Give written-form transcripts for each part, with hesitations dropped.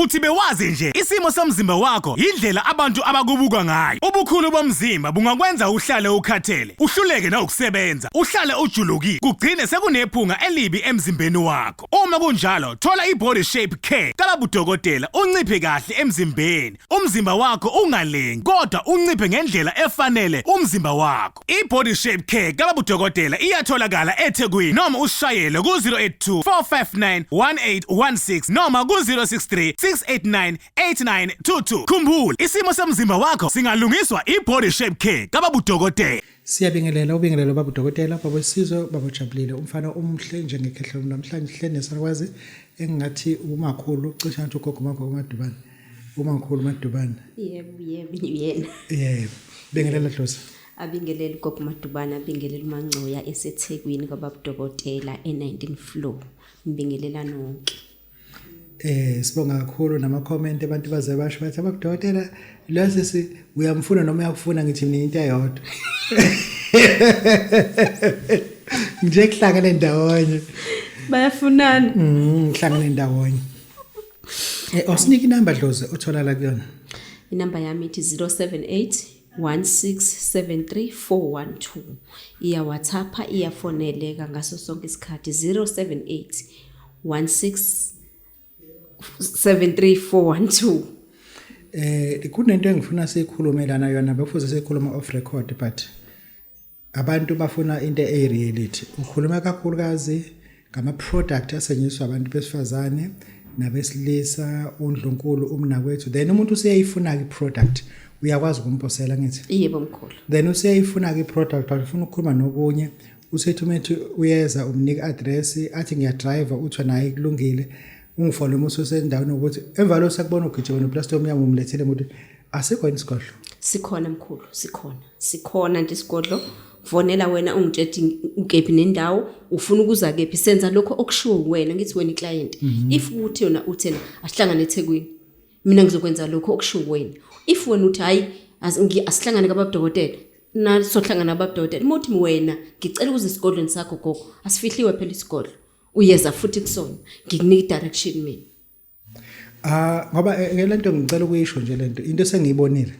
Uthi bewazi nje isimo somzimba wakho indlela abantu abakubuka ngayo. Ubukhulu bomzimba bungakwenza uhlale ukhathele, uhluleke na ukusebenza, uhlale ujulukile, kugcine sekunephunga elibi emzimbeni wakho. Uma kunjalo, thola iBody Shape Care kabudokotela unciphe kahle emzimbeni. Umzimba wakho ungalengi kodwa unciphe ngendlela efanele umzimba wakho. iBody Shape Care kabudokotela iyatholakala eThekwini noma ushayele ku 082 459 1816 noma ku 063 689 8922. Khumbula, isimo somzimba wakho singalungiswa iBody Shape Care kabudokotela. Siyabingelela ubingelelo babudokotela babosizwe babojabulile umfana omhle njengekhehlo namhlanje hlene sakwazi engathi umakhulu cisha nje ugogo makho uMadubane. Umakhulu uMadubane. Yebo. Bingelela Dlozi. Abingelela ugogo Madubane, abingelela uMangcoya eseThekwini kababudokotela e19 floor. Mbingelela nonke. Sibonga kakhulu nama comment abantu baze basho bathi abadokotela lesi uyamfuna noma uyakufuna ngithi mina into eyodwa. Nje kuhlangane ndawonye. Bayafunana. Kuhlangane ndawonye. Osinike inamba Dlozi otholala kuyona. Inamba yami ithi 078 1673412. Iya WhatsApp, iya foneleka ngaso sonke isikhathi 078 1673412. Kunento engifuna sikhulumelana yona befuze sikhuluma off record but abantu bafuna into ereality. Ukhuluma kakhulukazi ngama product asenyiswa abantu besifazane nabesilisa uNdlunkulu umnakwethu then umuntu useyayifuna ke product uyakwazi ukumposela ngithi Yebo mkhulu. then useyayifuna ke product but ufuna ukukhuluma nokunye usethumethu uyeza umnika address athi ngiya drive uthi naye kulungile ungifole umuso sendaweni ukuthi emva lo sakubona ugijima noplastic omnyama umlethele ukuthi asikho isigodlo. Sikhona mkhulu, sikhona nje isigodlo. Fonela wena ungitshela ukephi nendawo ufuna ukuza kephi senza lokho okushiwo wena ngithi wena iclient. If uthi yona uthena asihlangane eThekwini mina ngizokwenza lokho okushiwo wena. If wena uthi hayi asihlangane kababudokotela na sohlangana nababudokotela muthi wena ngicela ukuze isigodlweni sakho gogo asifihliwe phela isigodlo uyeza futhi kusona ngikunika direction mina. Ngoba lento ngicela ukuyisho nje lento into sengiyibonile.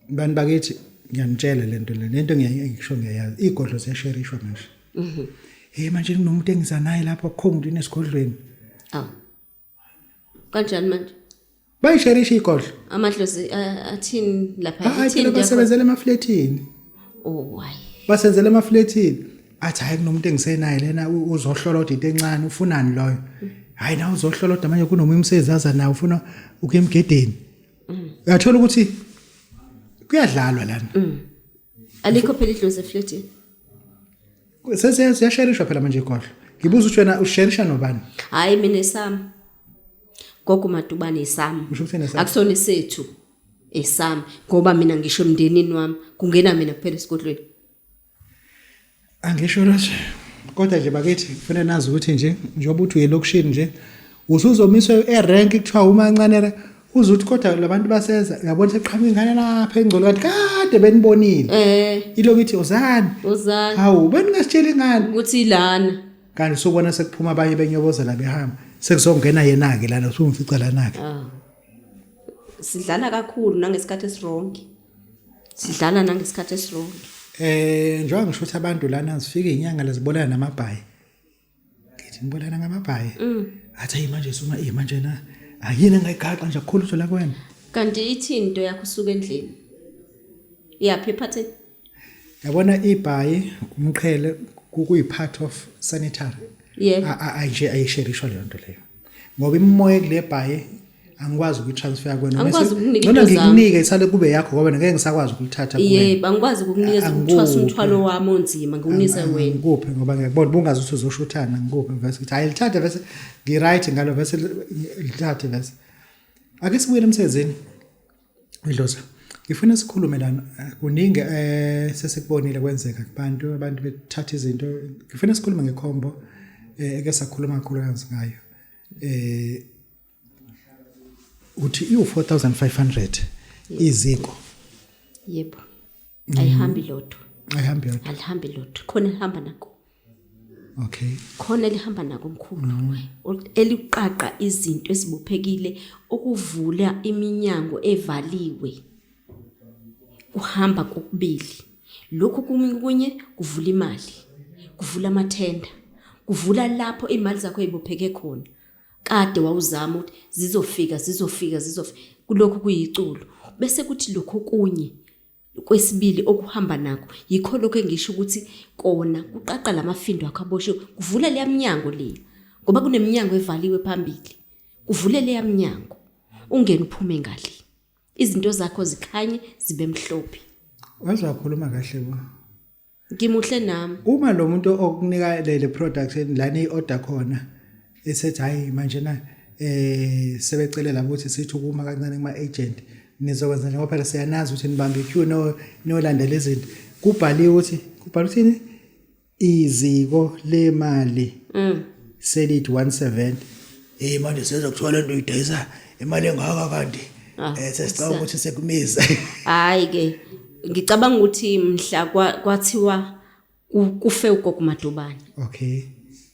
Bani bakithi ngiyanitshela lento ngiyayisho ngiyayazi igodlo ziyasherishwa manje. Manje kunomuntu engiza naye lapha akukho umuntu inesigodlweni. Kanjani manje? Bayisherisha igodlo. Amadlozi athini lapha athini basebenzela emafletini. Hayi. Basenzela emafletini. Athi hayi kunomuntu engisenayo lena uzohlola into encane ufunani loyo. Hayi na uzohlola manje kunomuntu umsezaza nawe ufuna ukuyemgedeni. Uyathola ukuthi kuyadlalwa lana. Alikho phela idlozi efletini. Sesiyasherishwa phela manje igodlo. Ngibuza ukuthi wena usherisha nobani? Hayi mina esami. Gogo Madubane esami. Akusona sethu. Esami ngoba mina ngisho emndenini wami kungena mina kuphela esigodlweni. Angisho nje kodwa nje bakithi kufanele nazi ukuthi njengoba uthi uyelokushini nje usuzomiswa erank kuthiwa umancanela uzuthi kodwa labantu baseza uyabona seqhamuka ingane lapha engcolo kanti kade benibonile ilokithi uzani hawu beningasitshela ingane ukuthi ilana kanti sobona sekuphuma abanye benyobozela behamba sekuzongena yena ke lana usumfica lana ke sidlala kakhulu nangesikhathi esirongi njengoba ngisho ukuthi abantu lana zifika inyanga lezibolana namabhayi ngithi nibolana ngamabhayi athi manje suma manje na ayini engayigaxa nje akukhuluso la kwena kanti ithi into yakho usuka endlini iyaphi ephatheni yabona ibhayi umqhele kuyi part of sanitary ayisherishwa leyo nto leyo ngoba imoya kule bhayi angikwazi ukutransfer kwena noma ngikunike isale kube yakho ngoba ngeke ngisakwazi ukuthatha kuwena yebo angikwazi ukukunikeza umthwalo wami onzima ngiwunise wena ngikuphi ngoba ngiyabona bungazi ukuthi uzoshuthana ngikuphi vese ukuthi hayi lithathe vese ngiright ngalo vese lithathe vese ake sibuye emsebenzini Dlozi ngifuna sikhulume lana kuningi sesikubonile kwenzeka kubantu abantu bethatha izinto ngifuna sikhulume ngekhombo eke sakhuluma kakhulu ngayo uthi u4500 iziko yebo ayihambi lodwa ayihambi alihambi lodwa khona ihamba nako Okay. khona lihamba nako omkhulu eliqaqa izinto ezibophekile ukuvula iminyango evaliwe uhamba kokubili lokho kunye kuvula imali kuvula amathenda kuvula lapho imali zakho ezibopheke khona kade wawuzama ukuthi zizofika kulokho kuyiculo bese kuthi lokho kunye kwesibili okuhamba nakho yikho lokho engisho ukuthi kona kuqaqa lamafindo akho aboshe kuvula le minyango le ngoba kuneminyango evaliwe phambili kuvule le minyango ungene uphume ngali izinto zakho zikhanye zibe mhlophe wazakhuluma kahle bo ngimuhle nami uma lo muntu okunika le production lana iorder khona esethi hayi manje na sebecelela ukuthi sithi ukuma kancane kuma agent nizokwenza njengoba phela siyanazi ukuthi nibambe queue nolandela izinto kubhaliwe ukuthi iziko lemali selithi 170 manje sizokuthola into idayisa imali engaka kanti sesicela ukuthi sekumiza hayi ke ngicabanga ukuthi mhla kwathiwa kufe ugogo Madubane okay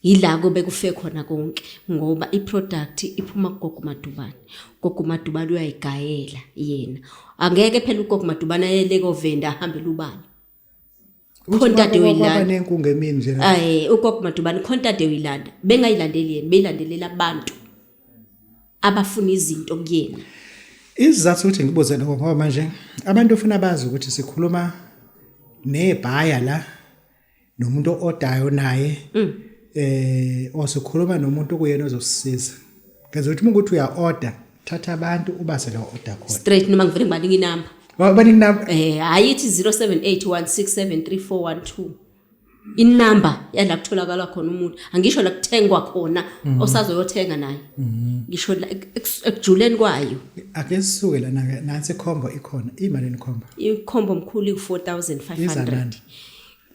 yila kobe kufe khona konke ngoba iproduct iphuma kugogo Madubane ugogo Madubane uyayigayela yena angeke phela ugogo Madubane ayeleke ovenda ahambele ubani Khontate uyilanda nenkunga emini nje ugogo Madubane Khontate uyilanda bengayilandeli yena beyilandelela abantu abafuna izinto kuyena izathu ukuthi ngibuze lokho ngoba manje abantu ufuna bazi ukuthi sikhuluma nebhaya la nomuntu odayo naye osikhuluma nomuntu kuyena ozosisiza ngeze ukuthi ukuthi uya order thatha abantu ubase lo order khona straight noma ngivele ngibanika inamba banika inamba ayithi 0781673412 inamba yala kutholakala khona umuntu angisho la kuthengwa khona osazoyothenga naye ngisho la ekujuleni kwayo ake sisuke la nansi khombo ikhona imali enikhomba ikhombo mkhulu ku4500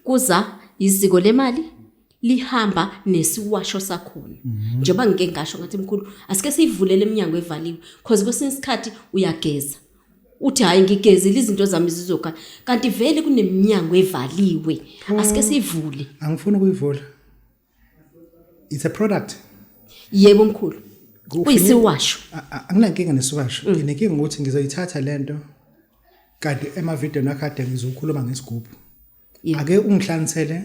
kuza iziko lemali lihamba nesiwasho sakhona njengoba ngike ngasho ngathi mkhulu asike sivulele eminyango evaliwe because kwesinye isikhathi uyageza uthi hayi ngigezile izinto zami zizokha kanti vele kuneminyango evaliwe asike sivule angifuni ukuyivula it's a product yebo mkhulu kuyisiwasho anginankinga nesiwasho nginenkinga ukuthi ngizoyithatha lento kanti emavideo nakade ngizokhuluma ngesigubhu ake ungihlanganisele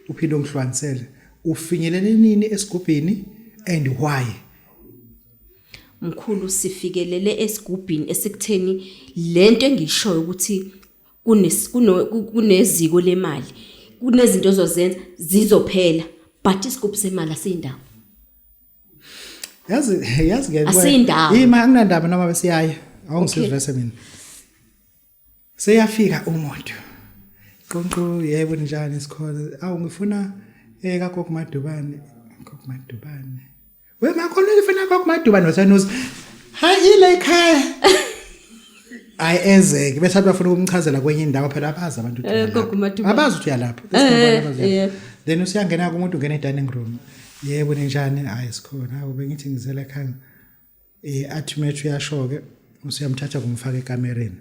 uphinde ungihlanganisele ufinyelele nini esigubhini and why mkhulu sifikelele esigubhini esikutheni lento engishoyo ukuthi kuneziko lemali kunezinto zozenza zizophela but isigubhu semali asiyindawo yazi ngeke asiyindawo ima anginandaba noma besiyaya awungisizwe mina seyafika umuntu qonqo yebo njani sikhona ngifuna kaGogo Madubane wema khona ngifuna kaGogo Madubane wasanozi hayi ile ekhaya ayenzeke bese bafuna ukumchazela kwenye indawo phela abazi abantu Gogo Madubane abazi ukuthi uyalapha then usiyangena kumuntu ungena edining room yebo njani hayi sikhona bengithi ngizela ekhaya athi methu uyashoke usiyamthatha kumfaka ekamereni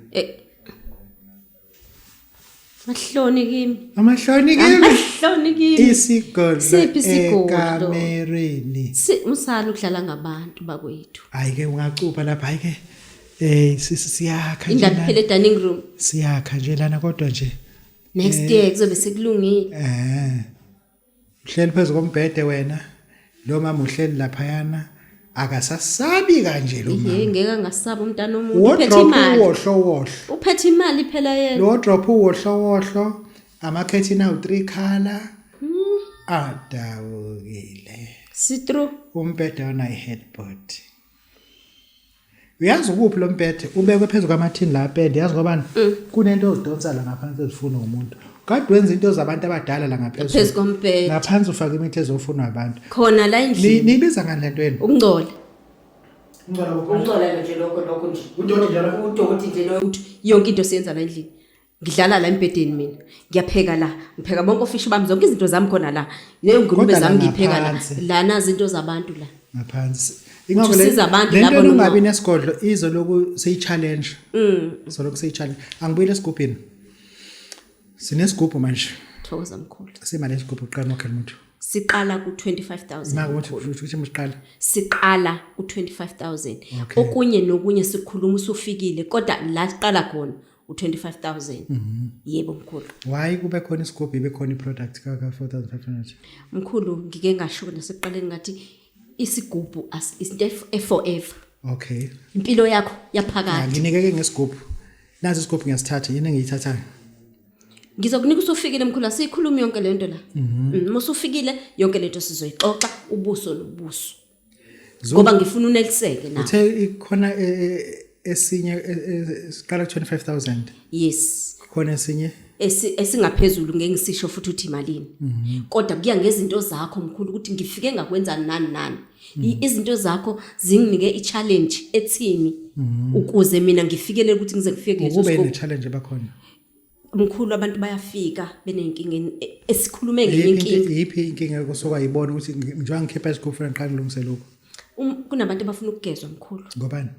amahloni kimi isigodlo ekamereni usala ukudlala ngabantu bakwethu hayi ke ungacupha lapha hayi ke siyakha nje indaba phela edining room siyakha nje lana kodwa nje next year kuzobe sekulungile uhleli phezu kombhede wena lo mama uhleli lapha yana akasasabi kanje lo mama ngeke angasaba umntana omuntu uphethe imali uphethe imali phela yena lo drop uwohlo amakhethini awu3 color adawukile sitru umbhede ona iheadboard uyazi ukuphi lo mbhede ubekwe phezulu kwamathini la pende yazi ngobani kunento ozidonsa la ngaphansi ezifuna umuntu kade wenza into zabantu abadala la phezulu kombhede ngaphansi ufaka imithi ezofunwa abantu khona la endlini nibiza ngani lento yenu ukungcola nje lokho nje udokoti nje ukuthi yonke into siyenza la endlini ngidlala la embedeni mina ngiyapheka la ngipheka bonke ofishi bami zonke izinto zami khona la ngulube zami ngipheka la nazi into zabantu la ngaphansi ingakho abantu labo ungabi nesigodlo izo lokhu seyi challenge lokhu seyi challenge angibuyele esigubhini sinesigubhu manje thokoza mkhulu simali esigubhu uqala nokho umuntu siqala ku 25,000 Makuthi uthi msiqala. siqala ku 25,000 Okay. okunye nokunye sikhuluma usufikile kodwa la siqala khona u 25,000 yebo mkhulu Why kube khona isigubhu ibe khona iproduct ka 4,500? mkhulu ngike ngasho nasekuqaleni ngathi isigubhu isinto forever Okay. impilo yakho yaphakade Nginikeke ngesigubhu. Nazi isigubhu ngiyasithatha yini engiyithathayo. ngizokunika usufikile mkhulu asikhulumi yonke le nto la musufikile yonke lento sizoyixoxa ubuso nobuso ngoba ngifuna uneliseke na Uthe ikhona esinye siqala 25,000. yes Khona esinye esingaphezulu ngeke ngisisho futhi uthi imalini kodwa kuya ngezinto zakho mkhulu ukuthi ngifike ngakwenza nani izinto zakho zinginike i-challenge ethini ukuze mina ngifikele ukuthi ngize ngifike lezo kube scope ne-challenge bakhona. mkhulu abantu bayafika benenkinga esikhulume ngenkinga Yiphi inkinga kusuka yibona ukuthi njengoba ngikhipha isigubhu kufanele ngiqale ngilungise lokho. kunabantu abafuna ukugezwa mkhulu Ngobani?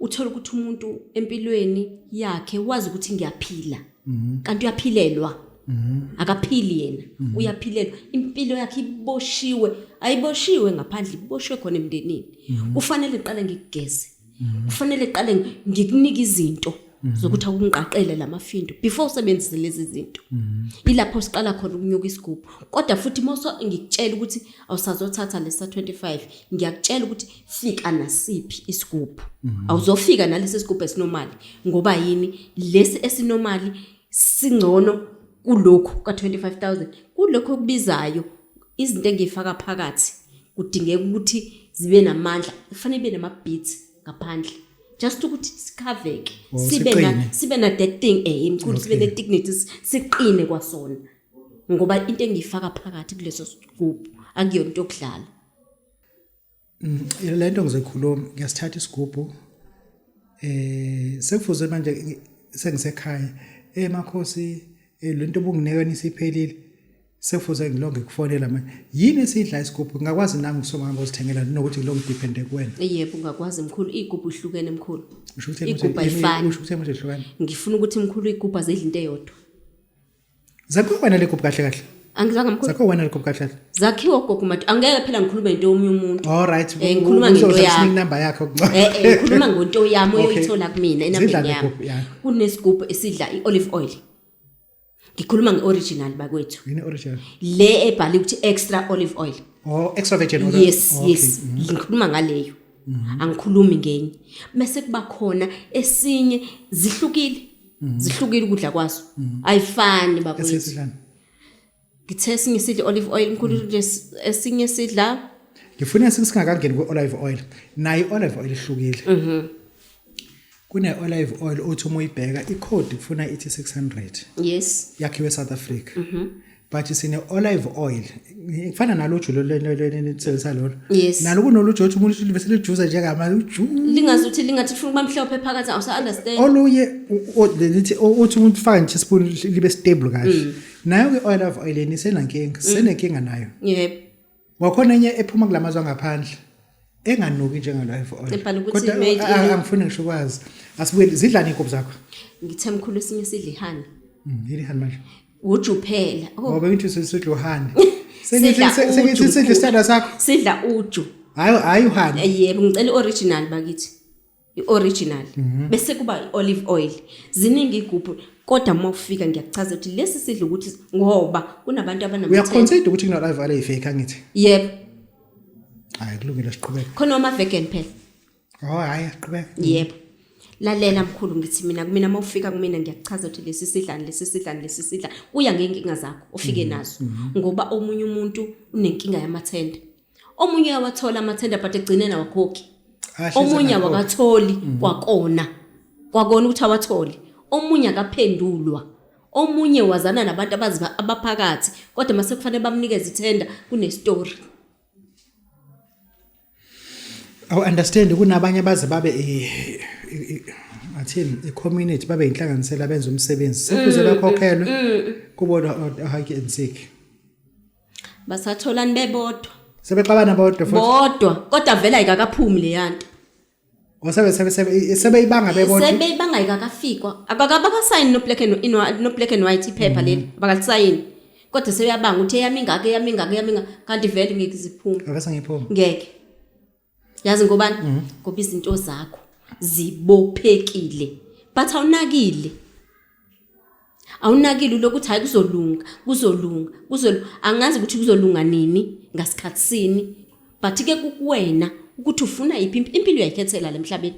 uthola ukuthi umuntu empilweni yakhe wazi ukuthi ngiyaphila kanti uyaphilelwa akaphili yena uyaphilelwa impilo yakhe iboshiwe ayiboshiwe ngaphandle iboshiwe khona emndenini ufanele iqale ngikugeze ufanele iqale ngikunika izinto zokuthi akungiqaqele lamafindo before usebenzise lezi zinto ilapho siqala khona ukunyuka isigubhu kodwa futhi moso ngikutshela ukuthi awusazothatha lesa 25 ngiyakutshela ukuthi fika nasiphi isigubhu awuzofika nalesi sigubhu esinormal ngoba yini lesi esinormal singcono kulokho ka 25,000 kulokho kubizayo izinto engifaka phakathi kudingeka ukuthi zibe namandla kufanele ibe nama beats ngaphandle just ukuthi sikhaveke sibe na that thing imkhulu sibe ne dignity siqine kwasona ngoba into engifaka phakathi kuleso sigubhu akuyona into okudlala lento ngizokhuluma ngiyasithatha isigubhu sekufuze manje sengisekhaya emakhosi lento bunginikeni siphelile sekufuze ngilonge kufonela manje yini esidla isigubhu ngakwazi nami ngisomanga ngosithengela nokuthi ngilonge depende kuwena yebo ungakwazi mkhulu igubhu ihlukene mkhulu usho igubhu ayifani ukuthi ihlukene ngifuna ukuthi mkhulu igubhu azidla into eyodwa zakho wena le gubhu kahle kahle angizange mkhulu zakho wena le gubhu kahle kahle zakhiwa gogo mathi angeke phela ngikhulume into yomunye umuntu all right ngikhuluma ngento yami number yakho ngikhuluma ngento yami oyoyithola kumina enambeni yami yeah. kunesigubhu esidla i-olive oil ngikhuluma nge-original bakwethu yini original le ebhaliwe ukuthi extra olive oil extra virgin olive yes yes ngikhuluma ngaleyo angikhulumi ngenye bese kuba khona esinye zihlukile ukudla kwaso ayifani bakwethu esihlanu ngithe esinye sidla olive oil mkhulu nje esinye sidla ngifuna singakangeni kwe-olive oil nayo i-olive oil ihlukile kune-olive oil othi uma uyibheka i-code kufuna ithi 600 yes yakhiwe South Africa but sine-olive oil kufana naloju lolensebenzisa lolo yes nalo kunoluju othi umuntu bese lijuza njengamanje lingazuthi lingathi ufuna kuba mhlophe phakathi awusa-understand olunye lithi othi umuntu ufaka nje spoon libe stable kahle nayo ke-olive oil yeni senenkinga nayo yebo wakhona enye ephuma kulamazwe angaphandle enganuki njengolive oil kodwa angifuni ngisho kwazi asibuye zidlani inkukhu zakho ngithe mkhulu esinye sidla ihani yini hani manje uju phela ngoba into sidla uhani Sidla sengithi sidla isitanda sakho sidla uju hayi uhani yebo ngicela i-original bakithi i-original bese kuba i-olive oil ziningi igubhu kodwa uma ufika ngiyakuchaza ukuthi lesi sidla ukuthi ngoba kunabantu uyaconsider ukuthi kune-olive oil eyifake angithi yebo hayi kulungile siqhubeke khona ama-vegan phela hayi siqhubeke yebo lalela mkhulu ngithi mina uma ufika kumina ngiyakuchaza ukuthi lesi sidla uya ngenkinga zakho ufike nazo ngoba omunye umuntu unenkinga yamathenda omunye uyawathola amathenda but egcine nawakhokhi omunye awakatholi kwakona ukuthi awatholi omunye akaphendulwa omunye wazana nabantu abaphakathi kodwa mase kufanele bamnikeze ithenda kunestory understand kunabanye baze babe athini i-community babe inhlanganisela benza umsebenzi sekuze bakhokhelwe kubona hike and sick basatholani bebodwa sebexabana bodwa kodwa vela ayikakaphumi le yanto sebeyibanga bebodwa sebeyibanga ayikakafikwa akakasayini no black and white iphepha leli abakalisayini kodwa seyabanga uthi eyami ingake kanti vele ngeke ziphume Avese ngiphuma. ngeke yazi ngobani ngoba izinto zakho zibophekile but awunakile lokuthi hayi kuzolunga angazi ukuthi kuzolunga nini ngasikhathi sini but ke kuwena ukuthi ufuna impilo uyayikhethela emhlabeni.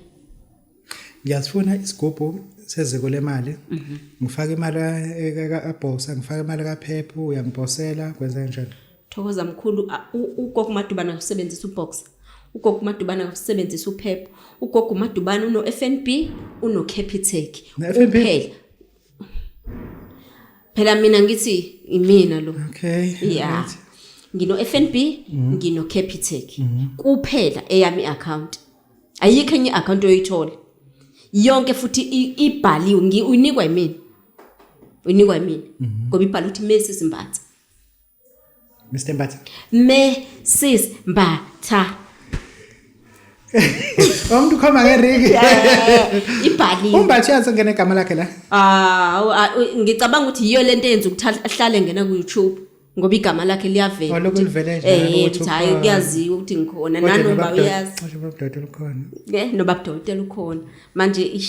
Ngiyasifuna isigubhu seziko lemali. Ngifaka imali kaBosa, ngifaka imali kaPhephu, uyangibhosela kwenza kanjani? Thokoza mkhulu ugogo Madubana usebenzisa uBox. Ugogo Madubana usebenzisa uPhephu. Ugogo Madubana uno FNB, uno Capitec. FNB? Phela mina ngithi imina lo. Okay. Yeah. Ngino FNB, ngino Capitec. Kuphela eyami account. Ayikho enye account oyithola. Yonke futhi ibhaliwe uyinikwa yimina. Ngoba ibhala uthi Mrs Mbatha. Mr Mbatha. Mrs Mbatha. Umuntu khoma ngerigi. Ibhaliwe. Umbatha uyasengena igama lakhe la. Ngicabanga ukuthi yiyo lento eyenza ukuthi ahlale ngena ku YouTube ngoba igama lakhe liyavela. Lokho livele nje ukuthi hayi kuyaziwa ukuthi ngikhona nanoba uyazi. Ubabudokotela ukhona. Noba budokotela ukhona. Manje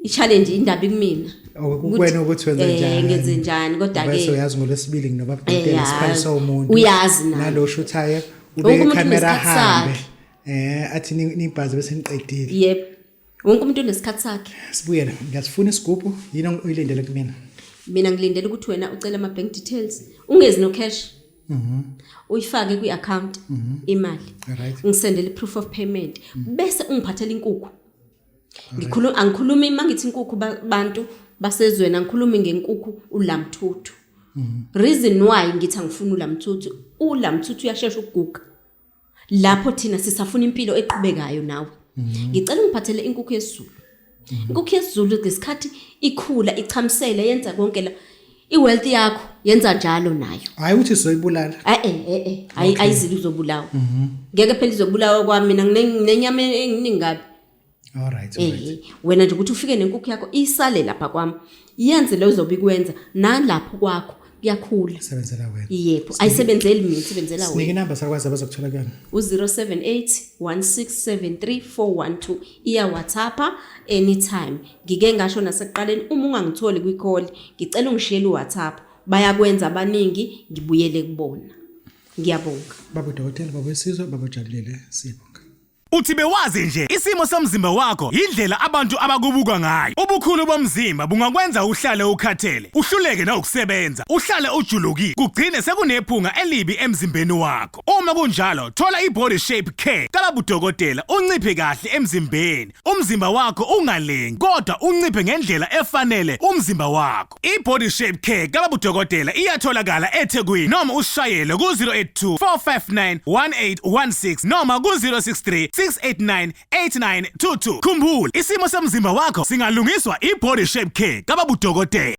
i-challenge indaba kumina. Kuwena ukuthi wenza njani. Ngenze njani kodwa ke bese uyazi ngolesibili nginoba budokotela siphayisa umuntu. Uyazi nalo shuthaye ubeke camera hambe. Athi nibhaze bese niqedile. Yep. Wonke umuntu unesikhathi sakhe. Sibuyela ngiyasifuna isigubhu yini uyilindele kumina. Mina ngilindele ukuthi wena ucela ama bank details ungezi no cash. Uyifake kwi-account imali. Ngisendele proof of payment bese ungiphathela inkukhu. Angikhulumi mangithi inkukhu bantu basezweni angikhulumi ngenkukhu ulamthuthu. Reason why ngithi angifuna ulamthuthu uyashesha ukuguga. Lapho thina sisafuna impilo eqhubekayo nawe. Ngicela ungiphathele inkukhu yesiZulu. Inkukhu yesiZulu ngesikhathi ikhula ichamsela yenza konke la iwealth yakho yenza njalo nayo. Hayi uthi sizoyibulala. Ayizili uzobulawa. Ngeke phela izobulawa kwami mina nginenyama eningabi. Alright. Wena nje ukuthi ufike nenkukhu yakho isale lapha kwami. Yenze lo uzobikwenza nalapho kwakho kuyakhula. Sebenzela wena. Yebo, ayisebenzeli mina, isebenzela wena. Sinike inamba sakwazi abazokuthola kuyona. U078 1673412 iya WhatsApp anytime. Ngike ngasho nasekuqaleni uma ungangitholi kwicall, ngicela ungishiyele uWhatsApp. Bayakwenza abaningi ngibuyele kubona. Ngiyabonga. Baba udokotela, baba wesizwe, baba ujabulile, siyabonga. Uthi bewazi nje isimo somzimba wakho indlela abantu abakubuka ngayo. Ubukhulu bomzimba bungakwenza uhlale ukhathele, uhluleke na ukusebenza, uhlale ujulukile, kugcine sekunephunga elibi emzimbeni wakho. Uma kunjalo, thola iBody Shape Care kabudokotela unciphe kahle emzimbeni. Umzimba wakho ungalengi, kodwa unciphe ngendlela efanele umzimba wakho. iBody Shape Care kabudokotela iyatholakala eThekwini noma usishayele ku 082 459 1816 noma ku 063 6898922. Khumbula, isimo somzimba wakho singalungiswa iBody Shape Care kabudokotela.